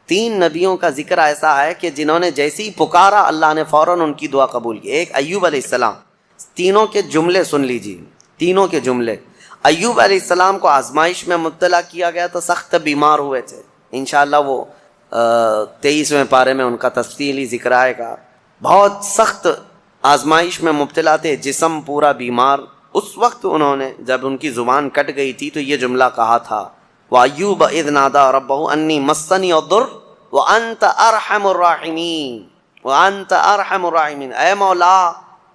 3 نبیوں کا ذکر ایسا ہے کہ جنہوں نے جیسے ہی پکارا اللہ نے فوراً ان کی دعا قبول کی. ایک ایوب علیہ السلام. تینوں کے جملے سن لیجیے, تینوں کے جملے. ایوب علیہ السلام کو آزمائش میں مبتلا کیا گیا تو سخت بیمار ہوئے تھے. انشاءاللہ وہ 23ویں پارے میں ان کا تفصیلی ذکر آئے گا. بہت سخت آزمائش میں مبتلا تھے, جسم پورا بیمار. اس وقت انہوں نے جب ان کی زبان کٹ گئی تھی تو یہ جملہ کہا تھا, وَأَيُّوبَ إِذْ نَادَىٰ رَبَّهُ أَنِّي مَسَّنِيَ الضُّرُّ وَأَنْتَ أَرْحَمُ الرَّاحِمِينَ وَأَنْتَ أَرْحَمُ الرَّاحِمِينَ. اے مولا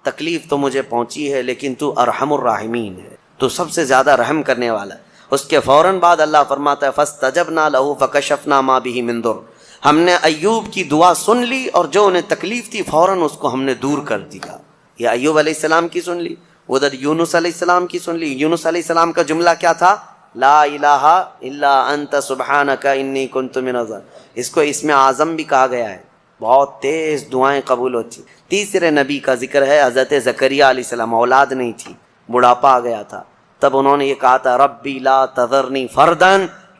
تکلیف تو مجھے پہنچی ہے لیکن تو ارحم الراحمین ہے, تو سب سے زیادہ رحم کرنے والا ہے. اس کے فوراً بعد اللہ فرماتا ہے فَاسْتَجَبْنَا لَهُ فَكَشَفْنَا مَا بِهِ مِن ضُرٍّ. ہم نے ایوب کی دعا سن لی اور جو انہیں تکلیف تھی فوراً اس کو ہم نے دور کر دیا. یہ ایوب علیہ السلام کی سن لی, ادھر یونس علیہ السلام کی سن لی. یونس علیہ السلام کا جملہ کیا تھا؟ لا الہ الا انت سبحانک انی کنت من الظالمین. اس کو اسم اعظم بھی کہا گیا ہے, بہت تیز دعائیں قبول ہوتی. تیسرے نبی کا ذکر ہے حضرت زکریا علیہ السلام. اولاد نہیں تھی, بڑھاپا آ گیا تھا, تب انہوں نے یہ کہا تھا ربی لا تذرنی فردا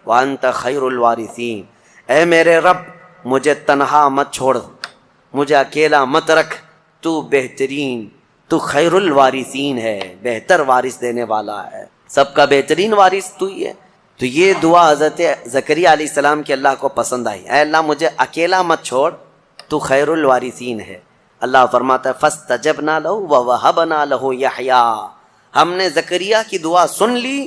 وانت خیر الوارثین. اے میرے رب مجھے تنہا مت چھوڑ, مجھے اکیلا مت رکھ, تو بہترین, تو خیر الوارثین ہے, بہتر وارث دینے والا ہے, سب کا بہترین وارث تو ہی ہے. تو یہ دعا حضرت زکریا علیہ السلام کی اللہ کو پسند آئی. اے اللہ مجھے اکیلا مت چھوڑ, تو خیر الوارثین ہے. اللہ فرماتا ہے فاستجبنا له ووهبنا له یحییٰ. ہم نے زکریا کی دعا سن لی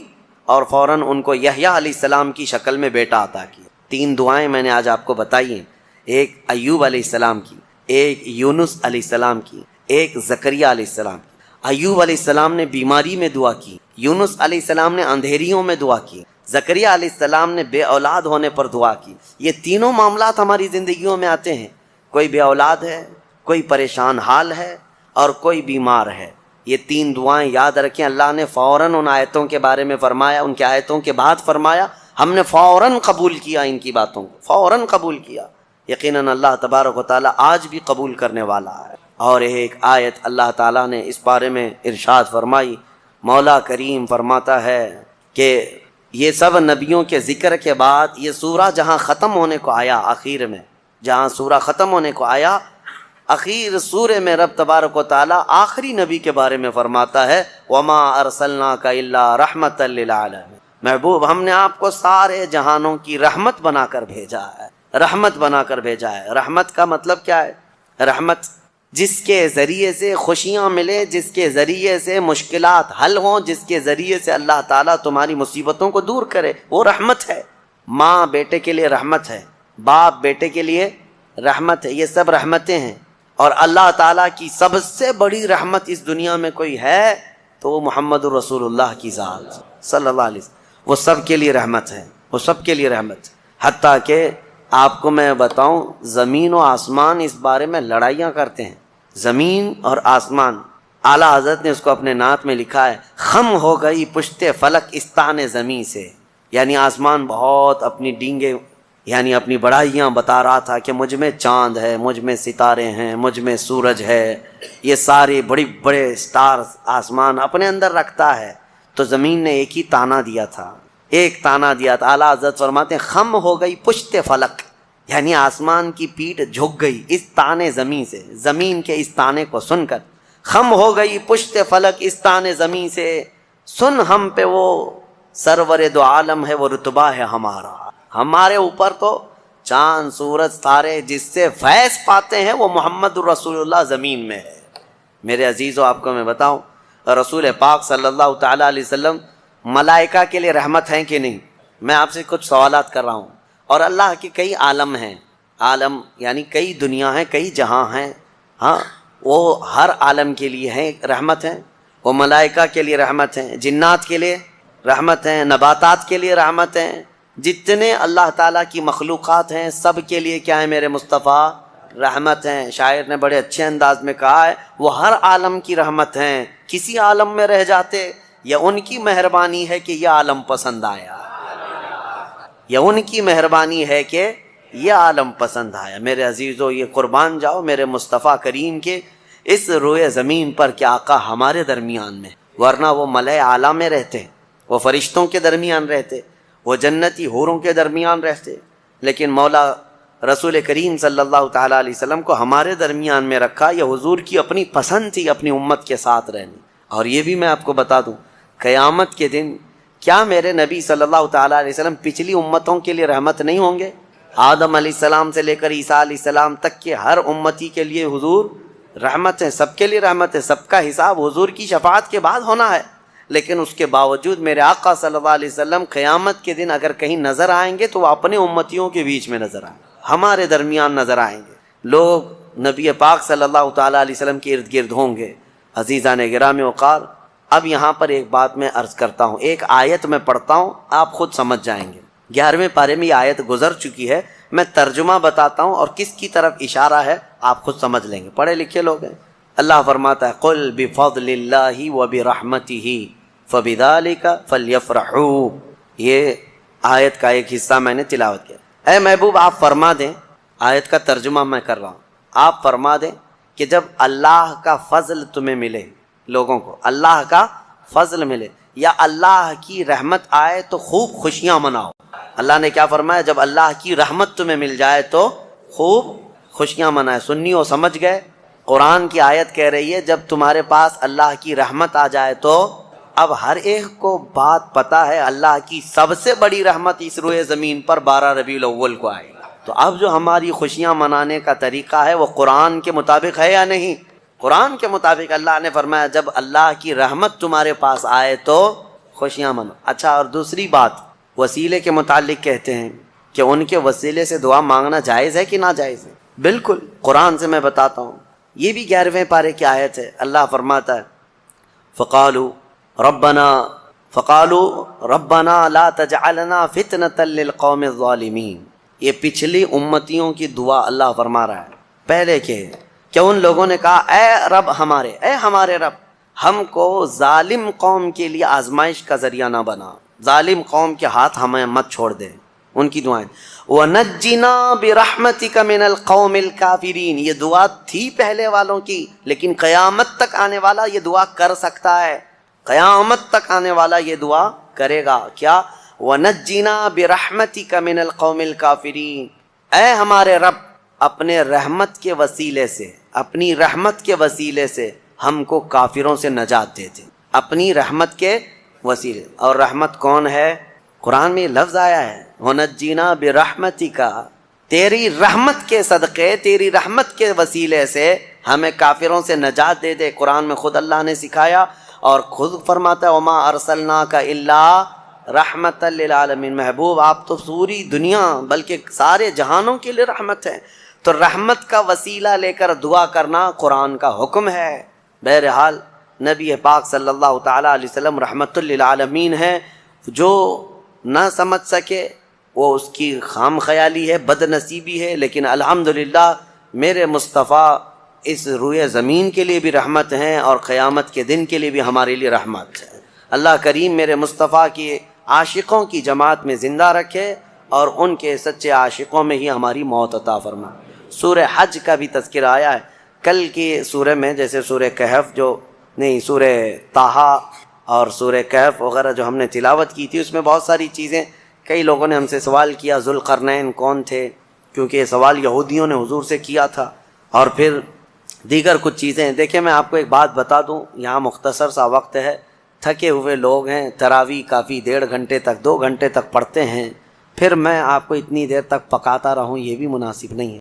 اور فوراً ان کو یحییٰ علیہ السلام کی شکل میں بیٹا عطا کیا. 3 دعائیں میں نے آج آپ کو بتائی ہیں, ایک ایوب علیہ السلام کی, ایک یونس علیہ السلام کی, ایک زکریا علیہ السلام کی. ایوب علیہ السلام نے بیماری میں دعا کی, یونس علیہ السلام نے اندھیریوں میں دعا کی, زکریا علیہ السلام نے بے اولاد ہونے پر دعا کی. یہ تینوں معاملات ہماری زندگیوں میں آتے ہیں. کوئی بے اولاد ہے, کوئی پریشان حال ہے, اور کوئی بیمار ہے. یہ 3 دعائیں یاد رکھیں. اللہ نے فوراً ان آیتوں کے بارے میں فرمایا, ان کے آیتوں کے بعد فرمایا, ہم نے فوراً قبول کیا ان کی باتوں کو, فوراً قبول کیا. یقیناً اللہ تبارک و تعالیٰ آج بھی قبول کرنے والا ہے. اور ایک آیت اللہ تعالیٰ نے اس بارے میں ارشاد فرمائی. مولا کریم فرماتا ہے کہ یہ سب نبیوں کے ذکر کے بعد یہ سورہ جہاں ختم ہونے کو آیا, آخر میں جہاں سورہ ختم ہونے کو آیا, اخیر سورہ میں رب تبارک و تعالیٰ آخری نبی کے بارے میں فرماتا ہے وما ارسلناک الا رحمۃ للعالمین. محبوب ہم نے آپ کو سارے جہانوں کی رحمت بنا کر بھیجا ہے, رحمت بنا کر بھیجا ہے. رحمت کا مطلب کیا ہے؟ رحمت جس کے ذریعے سے خوشیاں ملے, جس کے ذریعے سے مشکلات حل ہوں, جس کے ذریعے سے اللہ تعالیٰ تمہاری مصیبتوں کو دور کرے, وہ رحمت ہے. ماں بیٹے کے لیے رحمت ہے, باپ بیٹے کے لیے رحمت ہے, یہ سب رحمتیں ہیں. اور اللہ تعالیٰ کی سب سے بڑی رحمت اس دنیا میں کوئی ہے تو وہ محمد الرسول اللہ کی ذات صلی اللہ علیہ وسلم, وہ سب کے لیے رحمت ہے, وہ سب کے لیے رحمت. حتیٰ کہ آپ کو میں بتاؤں, زمین و آسمان اس بارے میں لڑائیاں کرتے ہیں. زمین اور آسمان, اعلیٰ حضرت نے اس کو اپنے نعت میں لکھا ہے, خم ہو گئی پشت فلک استان زمین سے. یعنی آسمان بہت اپنی ڈینگے, یعنی اپنی بڑائیاں بتا رہا تھا کہ مجھ میں چاند ہے, مجھ میں ستارے ہیں, مجھ میں سورج ہے, یہ سارے بڑے بڑے سٹارز آسمان اپنے اندر رکھتا ہے. تو زمین نے ایک ہی تانا دیا تھا, ایک تانا دیا تھا. اعلیٰ حضرت فرماتے ہیں خم ہو گئی پشت فلک, یعنی آسمان کی پیٹھ جھک گئی اس تانے زمین سے, زمین کے اس تانے کو سن کر. خم ہو گئی پشت فلک اس تانے زمین سے, سن ہم پہ وہ سرور دو عالم ہے, وہ رتبہ ہے ہمارا. ہمارے اوپر تو چاند سورج ستارے جس سے فیض پاتے ہیں وہ محمد الرسول اللہ زمین میں ہے. میرے عزیزو آپ کو میں بتاؤں, رسول پاک صلی اللہ تعالیٰ علیہ وسلم ملائکہ کے لیے رحمت ہیں کہ نہیں؟ میں آپ سے کچھ سوالات کر رہا ہوں. اور اللہ کے کئی عالم ہیں, عالم یعنی کئی دنیا ہیں, کئی جہاں ہیں, ہاں وہ ہر عالم کے لیے ہیں رحمت ہیں. وہ ملائکہ کے لیے رحمت ہیں, جنات کے لیے رحمت ہیں, نباتات کے لیے رحمت ہیں, جتنے اللہ تعالیٰ کی مخلوقات ہیں سب کے لیے کیا ہے میرے مصطفیٰ؟ رحمت ہیں. شاعر نے بڑے اچھے انداز میں کہا ہے وہ ہر عالم کی رحمت ہیں, کسی عالم میں رہ جاتے یا ان کی مہربانی ہے کہ یہ عالم پسند آیا, یا ان کی مہربانی ہے کہ یہ عالم پسند آیا. میرے عزیزو یہ قربان جاؤ میرے مصطفیٰ کریم کے اس روئے زمین پر کہ آقا ہمارے درمیان میں, ورنہ وہ ملائے اعلیٰ میں رہتے, وہ فرشتوں کے درمیان رہتے, وہ جنتی حوروں کے درمیان رہتے. لیکن مولا رسول کریم صلی اللہ تعالیٰ علیہ وسلم کو ہمارے درمیان میں رکھا، یہ حضور کی اپنی پسند تھی اپنی امت کے ساتھ رہنی۔ اور یہ بھی میں آپ کو بتا دوں، قیامت کے دن کیا میرے نبی صلی اللہ تعالیٰ علیہ وسلم پچھلی امتوں کے لیے رحمت نہیں ہوں گے؟ آدم علیہ السلام سے لے کر عیسیٰ علیہ السلام تک کے ہر امتی کے لیے حضور رحمت ہے، سب کے لیے رحمت ہے، سب کا حساب حضور کی شفاعت کے بعد ہونا ہے۔ لیکن اس کے باوجود میرے آقا صلی اللہ علیہ وسلم قیامت کے دن اگر کہیں نظر آئیں گے تو وہ اپنے امتیوں کے بیچ میں نظر آئیں گے، ہمارے درمیان نظر آئیں گے۔ لوگ نبی پاک صلی اللہ تعالیٰ علیہ وسلم کے ارد گرد ہوں گے۔ عزیزان گرامی وقار، اب یہاں پر ایک بات میں عرض کرتا ہوں، ایک آیت میں پڑھتا ہوں، آپ خود سمجھ جائیں گے۔ 11ویں پارے میں یہ آیت گزر چکی ہے، میں ترجمہ بتاتا ہوں اور کس کی طرف اشارہ ہے آپ خود سمجھ لیں گے، پڑھے لکھے لوگ ہیں۔ اللہ فرماتا ہے قل بفضل اللہ وبرحمتہ فبذلک فلیفرحوا۔ یہ آیت کا ایک حصہ میں نے تلاوت کیا۔ اے محبوب آپ فرما دیں، آیت کا ترجمہ میں کر رہا ہوں، آپ فرما دیں کہ جب اللہ کا فضل تمہیں ملے، لوگوں کو اللہ کا فضل ملے یا اللہ کی رحمت آئے تو خوب خوشیاں مناؤ۔ اللہ نے کیا فرمایا؟ جب اللہ کی رحمت تمہیں مل جائے تو خوب خوشیاں منائے۔ سنی ہو سمجھ گئے؟ قرآن کی آیت کہہ رہی ہے جب تمہارے پاس اللہ کی رحمت آ جائے تو اب ہر ایک کو بات پتا ہے اللہ کی سب سے بڑی رحمت اس روئے زمین پر 12 ربیع الاول کو آئے گی۔ تو اب جو ہماری خوشیاں منانے کا طریقہ ہے وہ قرآن کے مطابق ہے یا نہیں؟ قرآن کے مطابق اللہ نے فرمایا جب اللہ کی رحمت تمہارے پاس آئے تو خوشیاں منو۔ اچھا، اور دوسری بات وسیلے کے متعلق کہتے ہیں کہ ان کے وسیلے سے دعا مانگنا جائز ہے کہ ناجائز ہے؟ بالکل، قرآن سے میں بتاتا ہوں، یہ بھی 11ویں پارے کی آیت ہے۔ اللہ فرماتا ہے فقالوا ربنا لا تجعلنا فتنة للقوم الظالمین۔ یہ پچھلی امتیوں کی دعا اللہ فرما رہا ہے۔ پہلے کہ ان لوگوں نے کہا اے رب ہمارے، اے ہمارے رب، ہم کو ظالم قوم کے لیے آزمائش کا ذریعہ نہ بنا، ظالم قوم کے ہاتھ ہمیں مت چھوڑ دے۔ ان کی دعائیں وَنَجِّنَا بِرَحْمَتِكَ مِنَ الْقَوْمِ الْكَافِرِينَ، یہ دعا تھی پہلے والوں کی، لیکن قیامت تک آنے والا یہ دعا کر سکتا ہے، قیامت تک آنے والا یہ دعا کرے گا۔ کیا؟ وَنَجِّنَا بِرَحْمَتِكَ مِنَ الْقَوْمِ الْكَافِرِينَ، اے ہمارے رب اپنے رحمت کے وسیلے سے، اپنی رحمت کے وسیلے سے ہم کو کافروں سے نجات دے دے، اپنی رحمت کے وسیلے۔ اور رحمت کون ہے؟ قرآن میں یہ لفظ آیا ہے وَنَجِّنَا بِرَحْمَتِكَ، تیری رحمت کے صدقے، تیری رحمت کے وسیلے سے ہمیں کافروں سے نجات دے دے۔ قرآن میں خود اللہ نے سکھایا اور خود فرماتا ہے وَمَا أَرْسَلْنَاكَ إِلَّا رحمتا للعالمین۔ محبوب آپ تو پوری دنیا بلکہ سارے جہانوں کے لیے رحمت ہے، تو رحمت کا وسیلہ لے کر دعا کرنا قرآن کا حکم ہے۔ بہرحال نبی پاک صلی اللہ تعالیٰ علیہ وسلم رحمت للعالمین ہے، جو نہ سمجھ سکے وہ اس کی خام خیالی ہے، بد نصیبی ہے، لیکن الحمدللہ میرے مصطفیٰ اس روئے زمین کے لیے بھی رحمت ہیں اور قیامت کے دن کے لیے بھی ہمارے لیے رحمت ہے۔ اللہ کریم میرے مصطفیٰ کی عاشقوں کی جماعت میں زندہ رکھے اور ان کے سچے عاشقوں میں ہی ہماری موت عطا فرما۔ سورہ حج کا بھی تذکرہ آیا ہے کل کی سورہ میں، جیسے سورہ کہف سورہ طٰہٰ اور سورہ کہف وغیرہ جو ہم نے تلاوت کی تھی، اس میں بہت ساری چیزیں، کئی لوگوں نے ہم سے سوال کیا ذوالقرنین کون تھے، کیونکہ یہ سوال یہودیوں نے حضور سے کیا تھا، اور پھر دیگر کچھ چیزیں۔ دیکھیں میں آپ کو ایک بات بتا دوں، یہاں مختصر سا وقت ہے، تھکے ہوئے لوگ ہیں، تراویح کافی 1.5 گھنٹے تک 2 گھنٹے تک پڑھتے ہیں، پھر میں آپ کو اتنی دیر تک پکاتا رہوں، یہ بھی مناسب نہیں ہے۔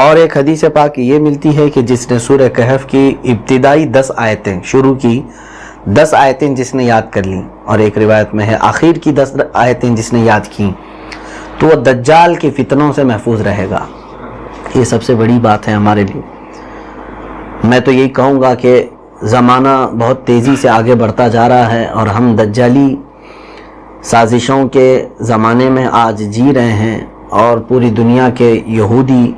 اور ایک حدیث پاک یہ ملتی ہے کہ جس نے سورہ کہف کی ابتدائی 10 آیتیں شروع کی، 10 آیتیں جس نے یاد کر لیں، اور ایک روایت میں ہے آخر کی 10 آیتیں جس نے یاد کیں، تو وہ دجال کے فتنوں سے محفوظ رہے گا۔ یہ سب سے بڑی بات ہے ہمارے لیے۔ میں تو یہی کہوں گا کہ زمانہ بہت تیزی سے آگے بڑھتا جا رہا ہے اور ہم دجالی سازشوں کے زمانے میں آج جی رہے ہیں، اور پوری دنیا کے یہودی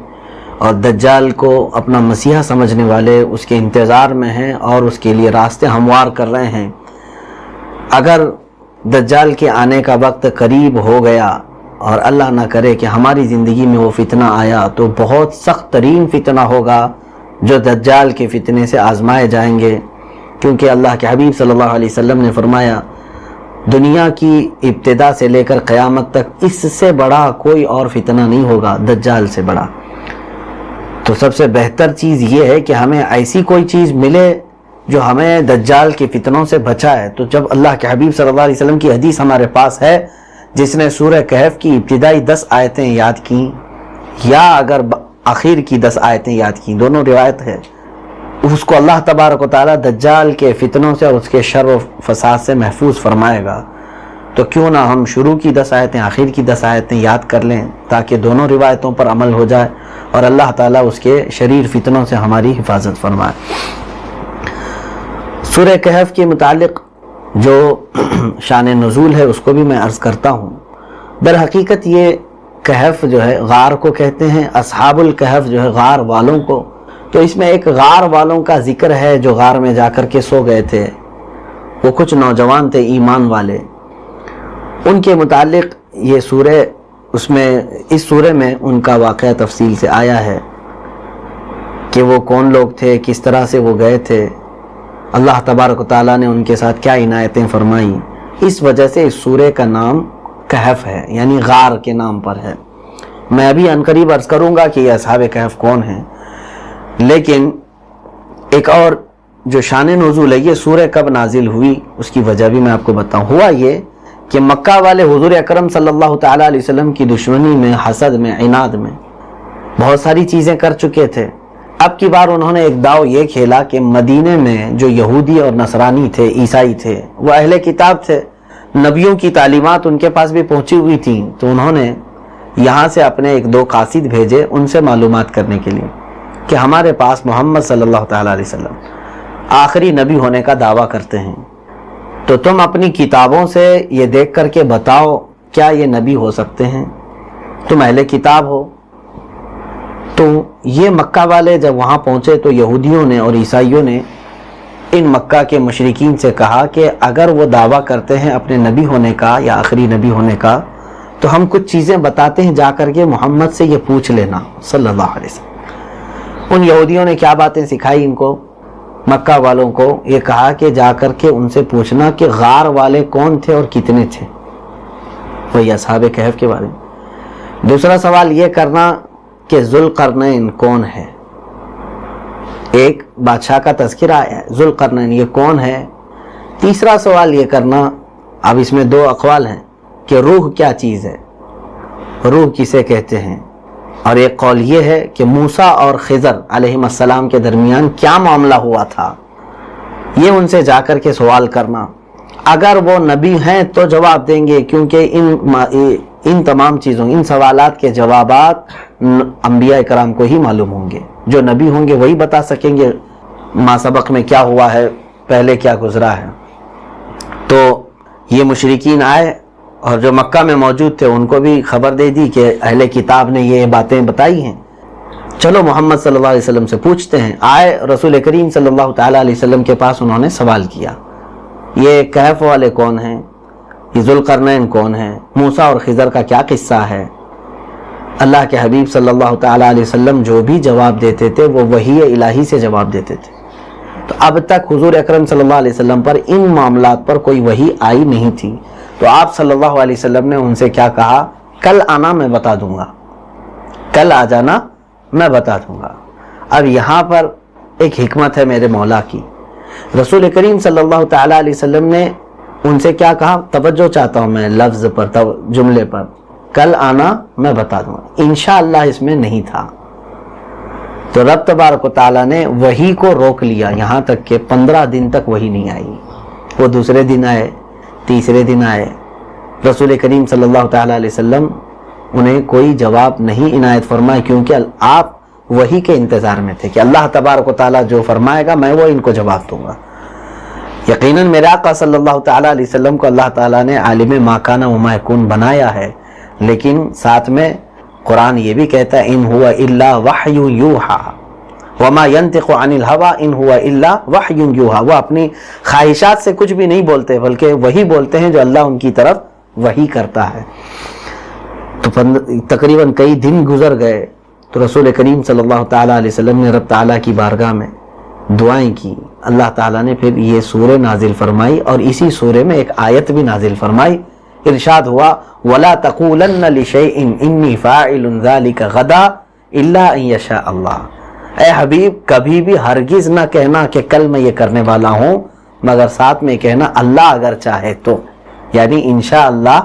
اور دجال کو اپنا مسیحا سمجھنے والے اس کے انتظار میں ہیں اور اس کے لیے راستے ہموار کر رہے ہیں۔ اگر دجال کے آنے کا وقت قریب ہو گیا اور اللہ نہ کرے کہ ہماری زندگی میں وہ فتنہ آیا، تو بہت سخت ترین فتنہ ہوگا جو دجال کے فتنے سے آزمائے جائیں گے، کیونکہ اللہ کے حبیب صلی اللہ علیہ وسلم نے فرمایا دنیا کی ابتدا سے لے کر قیامت تک اس سے بڑا کوئی اور فتنہ نہیں ہوگا دجال سے بڑا. تو سب سے بہتر چیز یہ ہے کہ ہمیں ایسی کوئی چیز ملے جو ہمیں دجال کے فتنوں سے بچائے. تو جب اللہ کے حبیب صلی اللہ علیہ وسلم کی حدیث ہمارے پاس ہے جس نے سورہ کہف کی ابتدائی 10 آیتیں یاد کیں یا اگر آخر کی 10 آیتیں یاد کیں، دونوں روایت ہے، اس کو اللہ تبارک و تعالیٰ دجال کے فتنوں سے اور اس کے شر و فساد سے محفوظ فرمائے گا. تو کیوں نہ ہم شروع کی 10 آیتیں آخر کی 10 آیتیں یاد کر لیں تاکہ دونوں روایتوں پر عمل ہو جائے اور اللہ تعالیٰ اس کے شریر فتنوں سے ہماری حفاظت فرمائے. سورہ کہف کے متعلق جو شان نزول ہے اس کو بھی میں عرض کرتا ہوں. در حقیقت یہ کہف جو ہے غار کو کہتے ہیں، اصحاب الکہف جو ہے غار والوں کو. تو اس میں ایک غار والوں کا ذکر ہے جو غار میں جا کر کے سو گئے تھے. وہ کچھ نوجوان تھے ایمان والے، ان کے متعلق یہ سورہ اس سورہ میں ان کا واقعہ تفصیل سے آیا ہے کہ وہ کون لوگ تھے، کس طرح سے وہ گئے تھے، اللہ تبارک و تعالیٰ نے ان کے ساتھ کیا عنایتیں فرمائیں. اس وجہ سے اس سورہ کا نام کہف ہے، یعنی غار کے نام پر ہے. میں ابھی عنقریب عرض کروں گا کہ یہ اصحاب کہف کون ہیں، لیکن ایک اور جو شان نزول ہے، یہ سورہ کب نازل ہوئی اس کی وجہ بھی میں آپ کو بتاؤں. ہوا یہ کہ مکہ والے حضور اکرم صلی اللہ تعالیٰ علیہ وسلم کی دشمنی میں، حسد میں، عناد میں بہت ساری چیزیں کر چکے تھے. اب کی بار انہوں نے ایک داؤ یہ کھیلا کہ مدینے میں جو یہودی اور نصرانی تھے، عیسائی تھے، وہ اہل کتاب تھے، نبیوں کی تعلیمات ان کے پاس بھی پہنچی ہوئی تھیں. تو انہوں نے یہاں سے اپنے 1-2 قاصد بھیجے ان سے معلومات کرنے کے لیے کہ ہمارے پاس محمد صلی اللہ تعالیٰ علیہ وسلم آخری نبی ہونے کا دعویٰ کرتے ہیں، تو تم اپنی کتابوں سے یہ دیکھ کر کے بتاؤ کیا یہ نبی ہو سکتے ہیں، تم اہل کتاب ہو. تو یہ مکہ والے جب وہاں پہنچے تو یہودیوں نے اور عیسائیوں نے ان مکہ کے مشرکین سے کہا کہ اگر وہ دعویٰ کرتے ہیں اپنے نبی ہونے کا یا آخری نبی ہونے کا تو ہم کچھ چیزیں بتاتے ہیں، جا کر کے محمد سے یہ پوچھ لینا صلی اللہ علیہ وسلم. ان یہودیوں نے کیا باتیں سکھائی ان کو، مکہ والوں کو یہ کہا کہ جا کر کے ان سے پوچھنا کہ غار والے کون تھے اور کتنے تھے، وہی اصحاب کہف کے بارے میں. دوسرا سوال یہ کرنا کہ ذوالقرنین کون ہے. ایک بادشاہ کا تذکرہ ہے، ذوالقرنین یہ کون ہے. تیسرا سوال یہ کرنا، اب اس میں 2 اقوال ہیں کہ روح کیا چیز ہے، روح کسے کہتے ہیں. اور ایک قول یہ ہے کہ موسیٰ اور خضر علیہ السلام کے درمیان کیا معاملہ ہوا تھا، یہ ان سے جا کر کے سوال کرنا. اگر وہ نبی ہیں تو جواب دیں گے، کیونکہ ان تمام چیزوں، ان سوالات کے جوابات انبیاء کرام کو ہی معلوم ہوں گے. جو نبی ہوں گے وہی بتا سکیں گے ما سبق میں کیا ہوا ہے، پہلے کیا گزرا ہے. تو یہ مشرکین آئے اور جو مکہ میں موجود تھے ان کو بھی خبر دے دی کہ اہل کتاب نے یہ باتیں بتائی ہیں، چلو محمد صلی اللہ علیہ وسلم سے پوچھتے ہیں. آئے رسول کریم صلی اللہ تعالیٰ علیہ وسلم کے پاس، انہوں نے سوال کیا یہ کہف والے کون ہیں، یہ ذوالقرنین کون ہیں، موسیٰ اور خضر کا کیا قصہ ہے. اللہ کے حبیب صلی اللہ تعالیٰ علیہ وسلم جو بھی جواب دیتے تھے وہ وحی الہی سے جواب دیتے تھے. تو اب تک حضور اکرم صلی اللہ علیہ وسلم پر ان معاملات پر کوئی وحی آئی نہیں تھی. تو آپ صلی اللہ علیہ وسلم نے ان سے کیا کہا، کل آنا میں بتا دوں گا، کل آ جانا میں بتا دوں گا. اب یہاں پر ایک حکمت ہے میرے مولا کی. رسول کریم صلی اللہ تعالیٰ علیہ وسلم نے ان سے کیا کہا، توجہ چاہتا ہوں میں لفظ پر، جملے پر، کل آنا میں بتا دوں گا. انشاءاللہ اس میں نہیں تھا. تو رب تبارک و تعالیٰ نے وحی کو روک لیا یہاں تک کہ 15 دن تک وحی نہیں آئی. وہ دوسرے دن آئے، تیسرے دن آئے، رسول کریم صلی اللہ تعالیٰ علیہ وسلم انہیں کوئی جواب نہیں عنایت فرمائے، کیونکہ آپ وحی کے انتظار میں تھے کہ اللہ تبارک و تعالیٰ جو فرمائے گا میں وہ ان کو جواب دوں گا. یقیناً میرے آقا صلی اللہ تعالیٰ علیہ وسلم کو اللہ تعالیٰ نے عالم ما کان و ما یکون بنایا ہے، لیکن ساتھ میں قرآن یہ بھی کہتا ہے ان ہوا الا وحی یوحا وما ينطق عن الهوى ان هو الا وحی یوحا. وہ اپنی خواہشات سے کچھ بھی نہیں بولتے بلکہ وہی بولتے ہیں جو اللہ ان کی طرف وحی کرتا ہے. تو تقریباً کئی دن گزر گئے تو رسول کریم صلی اللہ تعالیٰ علیہ وسلم نے رب تعالیٰ کی بارگاہ میں دعائیں کی، اللہ تعالیٰ نے پھر یہ سورہ نازل فرمائی اور اسی سورہ میں ایک آیت بھی نازل فرمائی. ارشاد ہوا وَلَا تَقُولَنَّ لِشَيْءٍ إِنِّي فَاعِلٌ ذَلِكَ غَدًا إِلَّا أَن يَشَاءَ اللَّهُ. اے حبیب کبھی بھی ہرگز نہ کہنا کہ کل میں یہ کرنے والا ہوں، مگر ساتھ میں کہنا اللہ اگر چاہے تو، یعنی انشاءاللہ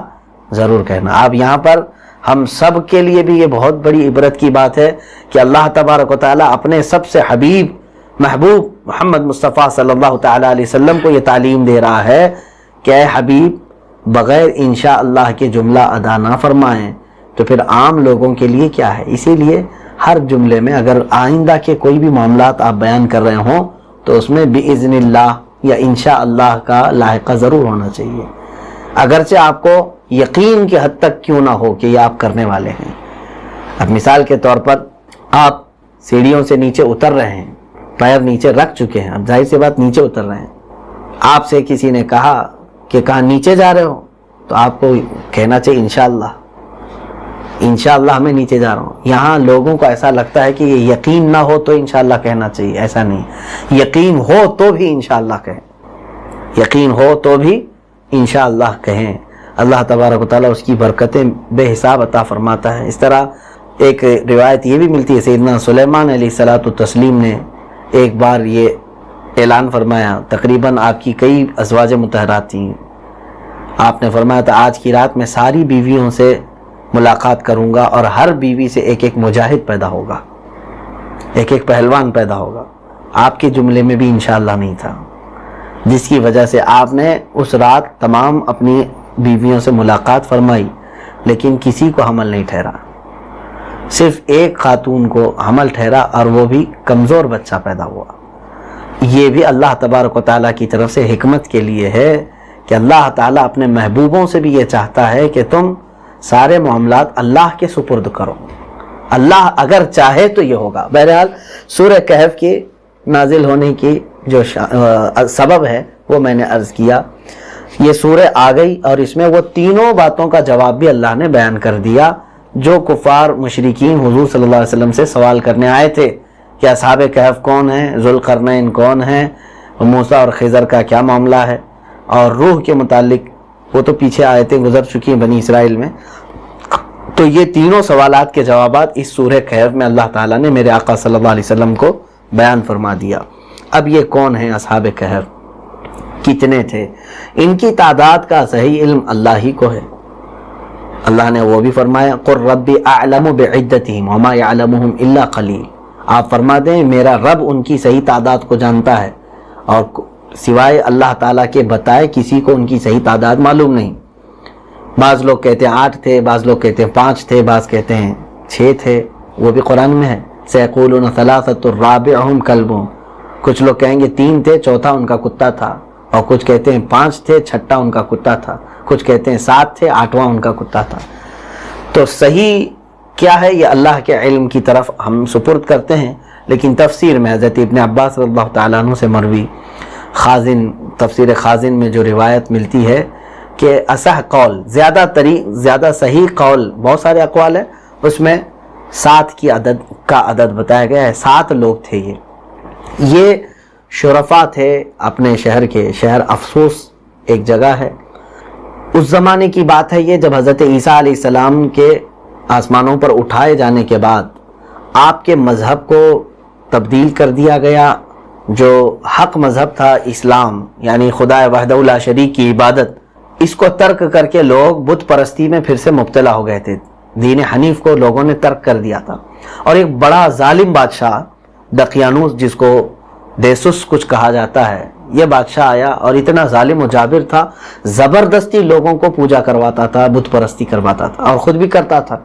ضرور کہنا. اب یہاں پر ہم سب کے لیے بھی یہ بہت بڑی عبرت کی بات ہے کہ اللہ تبارک و تعالیٰ اپنے سب سے حبیب محبوب محمد مصطفیٰ صلی اللہ تعالیٰ علیہ وسلم کو یہ تعلیم دے رہا ہے کہ اے حبیب بغیر انشاءاللہ کے جملہ ادا نہ فرمائیں. تو پھر عام لوگوں کے لیے کیا ہے؟ اسی لیے ہر جملے میں اگر آئندہ کے کوئی بھی معاملات آپ بیان کر رہے ہوں تو اس میں بِإِذْنِ اللہ یا انشاءاللہ کا لاحقہ ضرور ہونا چاہیے، اگرچہ آپ کو یقین کی حد تک کیوں نہ ہو کہ یہ آپ کرنے والے ہیں. اب مثال کے طور پر آپ سیڑھیوں سے نیچے اتر رہے ہیں، پیر نیچے رکھ چکے ہیں، اب ظاہر سی بات نیچے اتر رہے ہیں. آپ سے کسی نے کہا کہ کہاں نیچے جا رہے ہو، تو آپ کو کہنا چاہیے انشاءاللہ، انشاءاللہ میں نیچے جا رہا ہوں. یہاں لوگوں کو ایسا لگتا ہے کہ یہ یقین نہ ہو تو انشاءاللہ کہنا چاہیے، ایسا نہیں. یقین ہو تو بھی انشاءاللہ کہیں، یقین ہو تو بھی انشاءاللہ کہیں. اللہ تبارک و تعالیٰ اس کی برکتیں بے حساب عطا فرماتا ہے. اس طرح ایک روایت یہ بھی ملتی ہے سیدنا سلیمان علیہ الصلوۃ والتسلیم نے ایک بار یہ اعلان فرمایا، تقریباً آپ کی کئی ازواج مطہرات تھیں. آپ نے فرمایا تھا آج کی رات میں ساری بیویوں سے ملاقات کروں گا اور ہر بیوی سے ایک ایک مجاہد پیدا ہوگا، ایک ایک پہلوان پیدا ہوگا. آپ کے جملے میں بھی انشاءاللہ نہیں تھا، جس کی وجہ سے آپ نے اس رات تمام اپنی بیویوں سے ملاقات فرمائی، لیکن کسی کو حمل نہیں ٹھہرا. صرف ایک خاتون کو حمل ٹھہرا اور وہ بھی کمزور بچہ پیدا ہوا. یہ بھی اللہ تبارک و تعالیٰ کی طرف سے حکمت کے لیے ہے کہ اللہ تعالیٰ اپنے محبوبوں سے بھی یہ چاہتا ہے کہ تم سارے معاملات اللہ کے سپرد کرو، اللہ اگر چاہے تو یہ ہوگا. بہرحال سورہ کہف کی نازل ہونے کی جو سبب ہے وہ میں نے عرض کیا. یہ سورہ آ گئی اور اس میں وہ تینوں باتوں کا جواب بھی اللہ نے بیان کر دیا جو کفار مشرکین حضور صلی اللہ علیہ وسلم سے سوال کرنے آئے تھے کہ اصحاب کہف کون ہیں، ذوالقرنین کون ہیں، موسیٰ اور خضر کا کیا معاملہ ہے، اور روح کے متعلق وہ تو پیچھے آیتیں گزر چکی ہیں بنی اسرائیل میں. تو یہ تینوں سوالات کے جوابات اس سورہ کہف میں اللہ تعالیٰ نے میرے آقا صلی اللہ علیہ وسلم کو بیان فرما دیا. اب یہ کون ہیں اصحاب کہف، کتنے تھے، ان کی تعداد کا صحیح علم اللہ ہی کو ہے. اللہ نے وہ بھی فرمایا قُلْ رَبِّ أَعْلَمُ بِعِدَّتِهِمْ وَمَا يَعْلَمُهُمْ إِلَّا قَلِيلٌ. آپ فرما دیں میرا رب ان کی صحیح تعداد کو جانتا ہے اور سوائے اللہ تعالیٰ کے بتائے کسی کو ان کی صحیح تعداد معلوم نہیں. بعض لوگ کہتے ہیں 8 تھے، بعض لوگ کہتے ہیں 5 تھے، بعض کہتے ہیں 6 تھے، وہ بھی قرآن میں ہے. سَيَقُولُونَ ثَلَاثَةٌ رَابِعُهُمْ كَلْبُهُمْ. کچھ لوگ کہیں گے 3 تھے، چوتھا ان کا کتا تھا، اور کچھ کہتے ہیں 5 تھے، چھٹا ان کا کتا تھا، کچھ کہتے ہیں 7 تھے، 8واں ان کا کتا تھا. تو صحیح کیا ہے یہ اللہ کے علم کی طرف ہم سپرد کرتے ہیں. لیکن تفسیر میں حضرت ابن عباس رضی اللہ تعالیٰ عنہ سے مروی خازن تفسیر خازن میں جو روایت ملتی ہے کہ اصح قول زیادہ صحیح قول، بہت سارے اقوال ہیں، اس میں 7 کی عدد بتایا گیا ہے. 7 لوگ تھے. یہ شرفا تھے اپنے شہر کے. شہر افسوس ایک جگہ ہے. اس زمانے کی بات ہے یہ جب حضرت عیسیٰ علیہ السلام کے آسمانوں پر اٹھائے جانے کے بعد آپ کے مذہب کو تبدیل کر دیا گیا. جو حق مذہب تھا اسلام، یعنی خدا وحدہ لا شریک کی عبادت، اس کو ترک کر کے لوگ بت پرستی میں پھر سے مبتلا ہو گئے تھے. دین حنیف کو لوگوں نے ترک کر دیا تھا. اور ایک بڑا ظالم بادشاہ دقیانوس، جس کو دیسوس کچھ کہا جاتا ہے، یہ بادشاہ آیا اور اتنا ظالم و جابر تھا، زبردستی لوگوں کو پوجا کرواتا تھا، بت پرستی کرواتا تھا اور خود بھی کرتا تھا.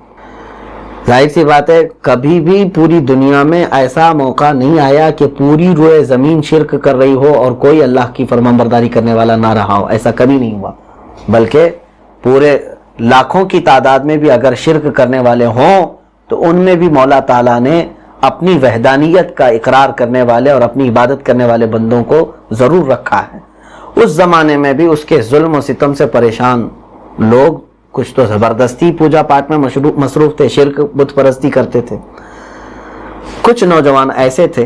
ظاہر سی بات ہے کبھی بھی پوری دنیا میں ایسا موقع نہیں آیا کہ پوری روئے زمین شرک کر رہی ہو اور کوئی اللہ کی فرمانبرداری کرنے والا نہ رہا ہو. ایسا کبھی نہیں ہوا، بلکہ پورے لاکھوں کی تعداد میں بھی اگر شرک کرنے والے ہوں تو ان میں بھی مولا تعالیٰ نے اپنی وحدانیت کا اقرار کرنے والے اور اپنی عبادت کرنے والے بندوں کو ضرور رکھا ہے. اس زمانے میں بھی اس کے ظلم و ستم سے پریشان لوگ کچھ تو زبردستی پوجا پاٹ میں مصروف تھے، شرک بت پرستی کرتے تھے. کچھ نوجوان ایسے تھے